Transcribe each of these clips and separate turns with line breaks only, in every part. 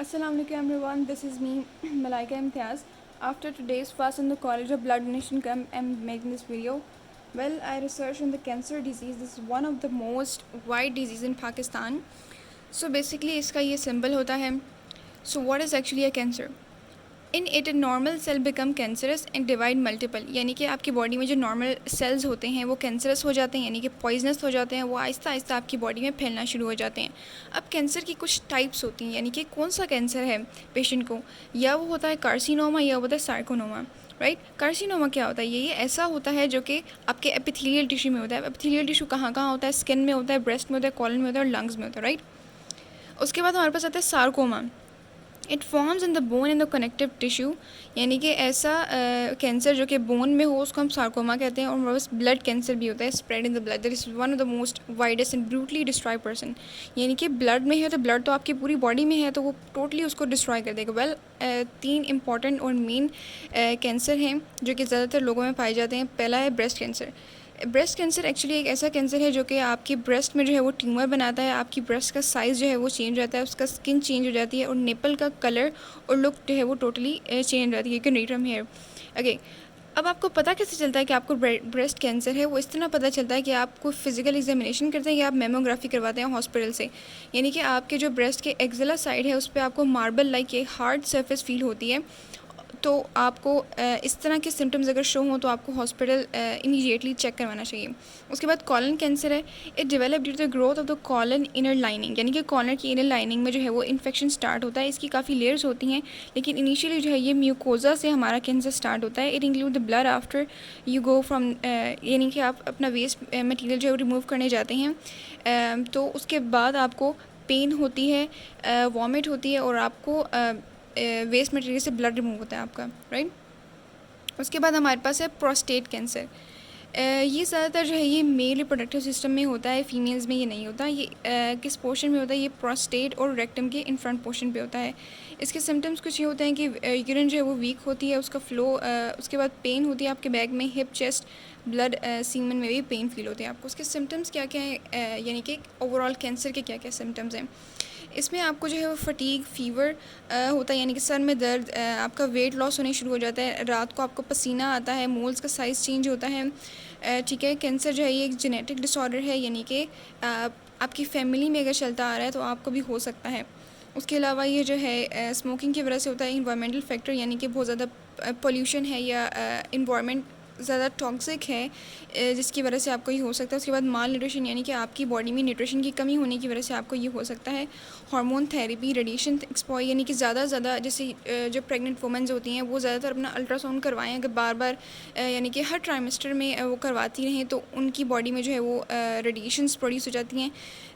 Assalamualaikum everyone, this is me Malaika Imtiaz. After today's fast in the College of Blood Donation camp, I'm making this video. Well, I researched on the cancer disease. This is one of the most wide disease in Pakistan. So basically इसका ये symbol होता है. So what is actually a cancer? In it normal cell become cancerous and divide multiple, यानी कि आपकी body में जो normal sales होते हैं वो कैंसरस हो जाते हैं, यानी कि पॉइजनस हो जाते हैं, वो आहिस्ता आहिस्ता आपकी बॉडी में फैलना शुरू हो जाते हैं. अब कैंसर की कुछ टाइप्स होती हैं, यानी कि कौन सा कैंसर है पेशेंट को, या वो होता है कार्सिनोमा या वो होता है सार्कोनोमा. राइट, कार्सिनोमा क्या होता है? ये ऐसा होता है जो कि आपके एपिथेलियल टिश्यू में होता है. एपिथेलियल टिश्यू कहाँ कहाँ होता है? स्किन में होता है, ब्रेस्ट में होता है, कॉलन में होता है और लंग्स में होता है. राइट, उसके बाद हमारे पास आता है sarcoma. It forms in the bone in the connective tissue, यानी कि ऐसा कैंसर जो कि बोन में हो उसको हम सार्कोमा कहते हैं. और हमारे पास ब्लड कैंसर भी होता है, spread in the blood. That is one of the most widest and brutally destroy person, यानी कि ब्लड में है तो ब्लड तो आपकी पूरी बॉडी में है तो वो टोटली उसको डिस्ट्रॉय कर देगा. वेल, 3 इंपॉर्टेंट और मेन कैंसर हैं जो कि ज़्यादातर लोगों में पाए जाते हैं. पहला है breast cancer. Breast cancer actually एक ऐसा कैंसर है जो कि आपकी ब्रेस्ट में जो है वो ट्यूमर बनाता है. आपकी ब्रेस्ट का साइज़ जो है वो चेंज हो जाता है, उसका स्किन चेंज हो जाती है और निपल का कलर और लुक जो है वो टोटली चेंज हो जाती है. You can read from here. Okay, अब आपको पता कैसे चलता है कि आपको ब्रेस्ट कैंसर है? वो इस तरह पता चलता है कि आपको फिजिकल एग्जामिनेशन करते हैं या आप मेमोग्राफी करवाते हैं हॉस्पिटल से. यानी कि आपके जो ब्रेस्ट के एक्सिला साइड है उस पर आपको मार्बल लाइक एक हार्ड सरफेस फील होती है. तो आपको इस तरह के सिम्टम्स अगर शो हों तो आपको हॉस्पिटल इमीडिएटली चेक करवाना चाहिए. उसके बाद कॉलन कैंसर है. It develop due to the growth of the colon inner lining, यानी कि कॉलर की इनर लाइनिंग में जो है वो इन्फेक्शन स्टार्ट होता है. इसकी काफ़ी लेयर्स होती हैं, लेकिन इनिशियली जो है ये म्यूकोजा से हमारा कैंसर स्टार्ट होता है. It include the blood after you go from, यानी कि आप अपना वेस्ट मटीरियल जो है रिमूव करने जाते हैं. तो उसके बाद आपको पेन होती है, वॉमिट होती है और आपको वेस्ट मटेरियल से ब्लड रिमूव होता है आपका. राइट, उसके बाद हमारे पास है प्रोस्टेट कैंसर. ये ज़्यादातर जो है ये मेल रिप्रोडक्टिव सिस्टम में होता है, फीमेल्स में ये नहीं होता. ये किस पोर्शन में होता है? ये प्रोस्टेट और रेक्टम के इन फ्रंट पोर्शन पे होता है. इसके सिम्टम्स कुछ ये होते हैं कि यूरिन जो है वो वीक होती है, उसका फ्लो, उसके बाद पेन होती है आपके बैक में, हिप, चेस्ट, ब्लड, सीमन में भी पेन फील होते हैं आपको. उसके सिम्टम्स क्या क्या हैं, यानी कि ओवरऑल कैंसर के क्या क्या सिम्टम्स हैं? इसमें आपको जो है वो फटीग, फीवर होता है, यानी कि सर में दर्द, आपका वेट लॉस होने शुरू हो जाता है, रात को आपको पसीना आता है, मोल्स का साइज़ चेंज होता है. ठीक है, कैंसर जो है ये एक जेनेटिक डिसऑर्डर है, यानी कि आपकी फैमिली में अगर चलता आ रहा है तो आपको भी हो सकता है. उसके अलावा ये जो है स्मोकिंग की वजह से होता है. इन्वायरमेंटल फैक्टर, यानी कि बहुत ज़्यादा पोल्यूशन है या इन्वायरमेंट ज़्यादा टॉक्सिक है जिसकी वजह से आपको ये हो सकता है. उसके बाद माल न्यूट्रिशन, यानी कि आपकी बॉडी में न्यूट्रिशन की कमी होने की वजह से आपको ये हो सकता है. हार्मोन थेरेपी, रेडिएशन एक्सपोजर, यानी कि ज़्यादा जैसे जो प्रेग्नेंट वुमेंस होती हैं वो ज़्यादातर अपना अल्ट्रासाउंड करवाएं. अगर बार बार यानी कि हर ट्राइमेस्टर में वो करवाती रहें तो उनकी बॉडी में जो है वो रेडिएशंस प्रोड्यूस हो जाती हैं.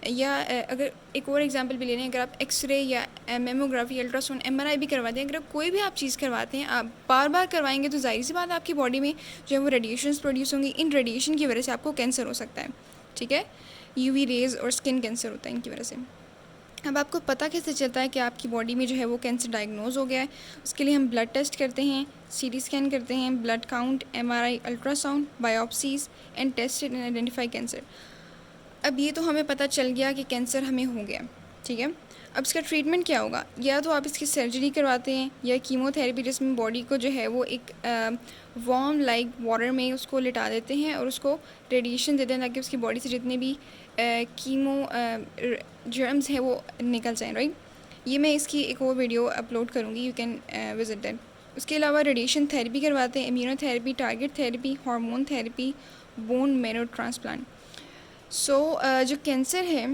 या अगर एक और एग्जांपल भी ले लें, अगर आप एक्सरे या मेमोग्राफी, अल्ट्रासाउंड, एमआरआई भी करवाते हैं, अगर कोई भी आप चीज़ करवाते हैं, आप बार बार करवाएंगे तो जाहिर सी बात आपकी बॉडी में जो है वो रेडिएशंस प्रोड्यूस होंगी. इन रेडिएशन की वजह से आपको कैंसर हो सकता है. ठीक है, यूवी रेज और स्किन कैंसर होता है इनकी वजह से. अब आपको पता कैसे चलता है कि आपकी बॉडी में जो है वो कैंसर डायग्नोज हो गया है? उसके लिए हम ब्लड टेस्ट करते हैं, सीटी स्कैन करते हैं, blood count, MRI, ultrasound, biopsies and test and identify cancer. अब ये तो हमें पता चल गया कि कैंसर हमें हो गया. ठीक है, अब इसका ट्रीटमेंट क्या होगा? या तो आप इसकी सर्जरी करवाते हैं या कीमोथेरेपी, जिसमें बॉडी को जो है वो एक वार्म लाइक वाटर में उसको लिटा देते हैं और उसको रेडिएशन देते हैं ताकि उसकी बॉडी से जितने भी कीमो जर्म्स हैं वो निकल जाएं. राइट, ये मैं इसकी एक और वीडियो अपलोड करूँगी, यू कैन विजिट दैट. उसके अलावा रेडिएशन थेरेपी करवाते हैं, immunotherapy, target therapy, hormone therapy, bone marrow transplant. So जो कैंसर है